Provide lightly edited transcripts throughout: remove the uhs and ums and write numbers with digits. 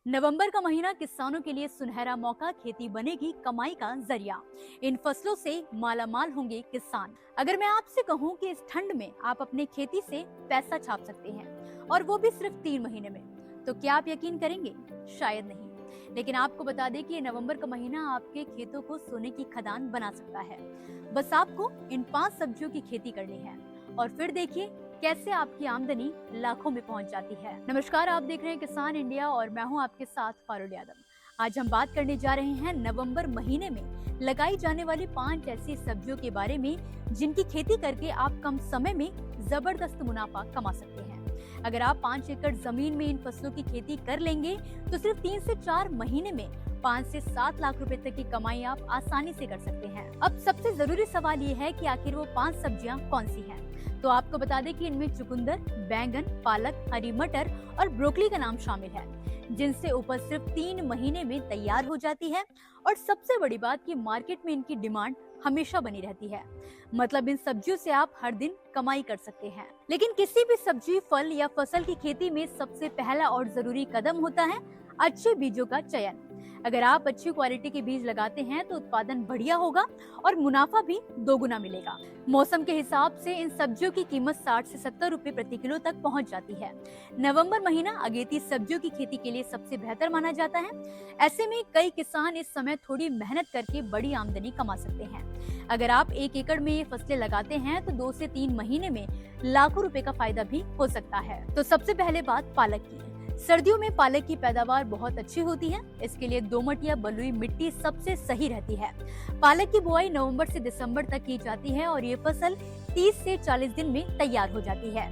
नवंबर का महीना किसानों के लिए सुनहरा मौका, खेती बनेगी कमाई का जरिया। इन फसलों से मालामाल होंगे किसान। अगर मैं आपसे कहूं कि इस ठंड में आप अपनी खेती से पैसा छाप सकते हैं और वो भी सिर्फ 3 महीने में, तो क्या आप यकीन करेंगे? शायद नहीं। लेकिन आपको बता दें कि ये नवंबर का महीना आपके खेतों को सोने की खदान बना सकता है। बस आपको इन 5 सब्जियों की खेती करनी है और फिर देखिए कैसे आपकी आमदनी लाखों में पहुंच जाती है। नमस्कार, आप देख रहे हैं किसान इंडिया और मैं हूं आपके साथ फारुल यादव। आज हम बात करने जा रहे हैं नवंबर महीने में लगाई जाने वाली 5 ऐसी सब्जियों के बारे में जिनकी खेती करके आप कम समय में जबरदस्त मुनाफा कमा सकते हैं। अगर आप 5 एकड़ जमीन में इन फसलों की खेती कर लेंगे तो सिर्फ 3 से 4 महीने में 5 से 7 लाख रुपए तक की कमाई आप आसानी से कर सकते हैं। अब सबसे जरूरी सवाल ये है कि आखिर वो 5 सब्जियां कौन सी हैं? तो आपको बता दें कि इनमें चुकंदर, बैंगन, पालक, हरी मटर और ब्रोकली का नाम शामिल है, जिनसे उपज सिर्फ 3 महीने में तैयार हो जाती है। और सबसे बड़ी बात कि मार्केट में इनकी डिमांड हमेशा बनी रहती है। मतलब इन सब्जियों से आप हर दिन कमाई कर सकते हैं। लेकिन किसी भी सब्जी, फल या फसल की खेती में सबसे पहला और जरूरी कदम होता है अच्छे बीजों का चयन। अगर आप अच्छी क्वालिटी के बीज लगाते हैं तो उत्पादन बढ़िया होगा और मुनाफा भी दोगुना मिलेगा। मौसम के हिसाब से इन सब्जियों की कीमत 60 से 70 रुपए प्रति किलो तक पहुंच जाती है। नवंबर महीना अगेती सब्जियों की खेती के लिए सबसे बेहतर माना जाता है। ऐसे में कई किसान इस समय थोड़ी मेहनत करके बड़ी आमदनी कमा सकते हैं। अगर आप 1 एकड़ में ये फसलें लगाते हैं तो 2 से 3 महीने में लाखों रुपए का फायदा भी हो सकता है। तो सबसे पहले बात पालक की। सर्दियों में पालक की पैदावार बहुत अच्छी होती है। इसके लिए दोमट या बलुई मिट्टी सबसे सही रहती है। पालक की बुआई नवंबर से दिसंबर तक की जाती है और ये फसल 30 से 40 दिन में तैयार हो जाती है,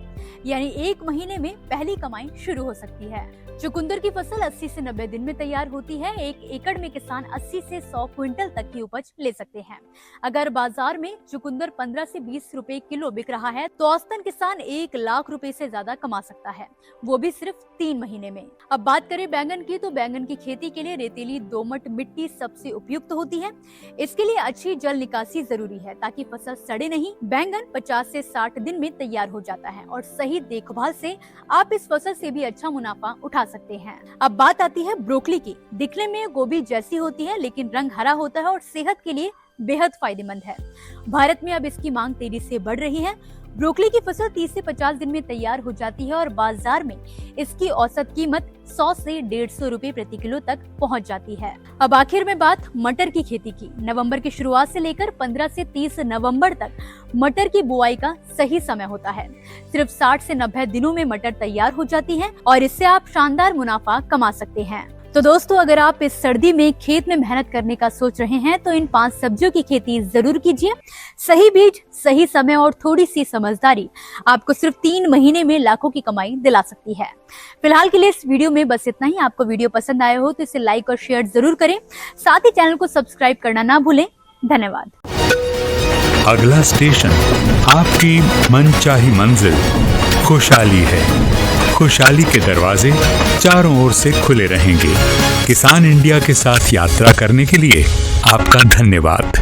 यानी 1 महीने में पहली कमाई शुरू हो सकती है। चुकंदर की फसल 80 से 90 दिन में तैयार होती है। 1 एकड़ में किसान 80 से 100 क्विंटल तक की उपज ले सकते हैं। अगर बाजार में चुकंदर 15 से 20 रुपए किलो बिक रहा है तो औसतन किसान 1 लाख रुपए से ज्यादा कमा सकता है, वो भी सिर्फ 3 महीने में। अब बात करें बैंगन की, तो बैंगन की खेती के लिए रेतीली दोमट मिट्टी सबसे उपयुक्त होती है। इसके लिए अच्छी जल निकासी जरूरी है ताकि फसल सड़े नहीं। बैंगन 50 से 60 दिन में तैयार हो जाता है और सही देखभाल से आप इस फसल से भी अच्छा मुनाफा उठा सकते हैं। अब बात आती है ब्रोकली की। दिखने में गोभी जैसी होती है लेकिन रंग हरा होता है और सेहत के लिए बेहद फायदेमंद है। भारत में अब इसकी मांग तेजी से बढ़ रही है। ब्रोकली की फसल 30 से 50 दिन में तैयार हो जाती है और बाजार में इसकी औसत कीमत 100 से 150 रुपए प्रति किलो तक पहुंच जाती है। अब आखिर में बात मटर की खेती की। नवंबर की शुरुआत से लेकर 15 से 30 नवंबर तक मटर की बुआई का सही समय होता है। सिर्फ 60 से 90 दिनों में मटर तैयार हो जाती है और इससे आप शानदार मुनाफा कमा सकते हैं। तो दोस्तों, अगर आप इस सर्दी में खेत में मेहनत करने का सोच रहे हैं तो इन 5 सब्जियों की खेती जरूर कीजिए। सही बीज, सही समय और थोड़ी सी समझदारी आपको सिर्फ 3 महीने में लाखों की कमाई दिला सकती है। फिलहाल के लिए इस वीडियो में बस इतना ही। आपको वीडियो पसंद आया हो तो इसे लाइक और शेयर जरूर करें। साथ ही चैनल को सब्सक्राइब करना ना भूलें। धन्यवाद। अगला स्टेशन आपकी मनचाही मंजिल खुशहाली है। खुशहाली के दरवाजे चारों ओर से खुले रहेंगे। किसान इंडिया के साथ यात्रा करने के लिए आपका धन्यवाद।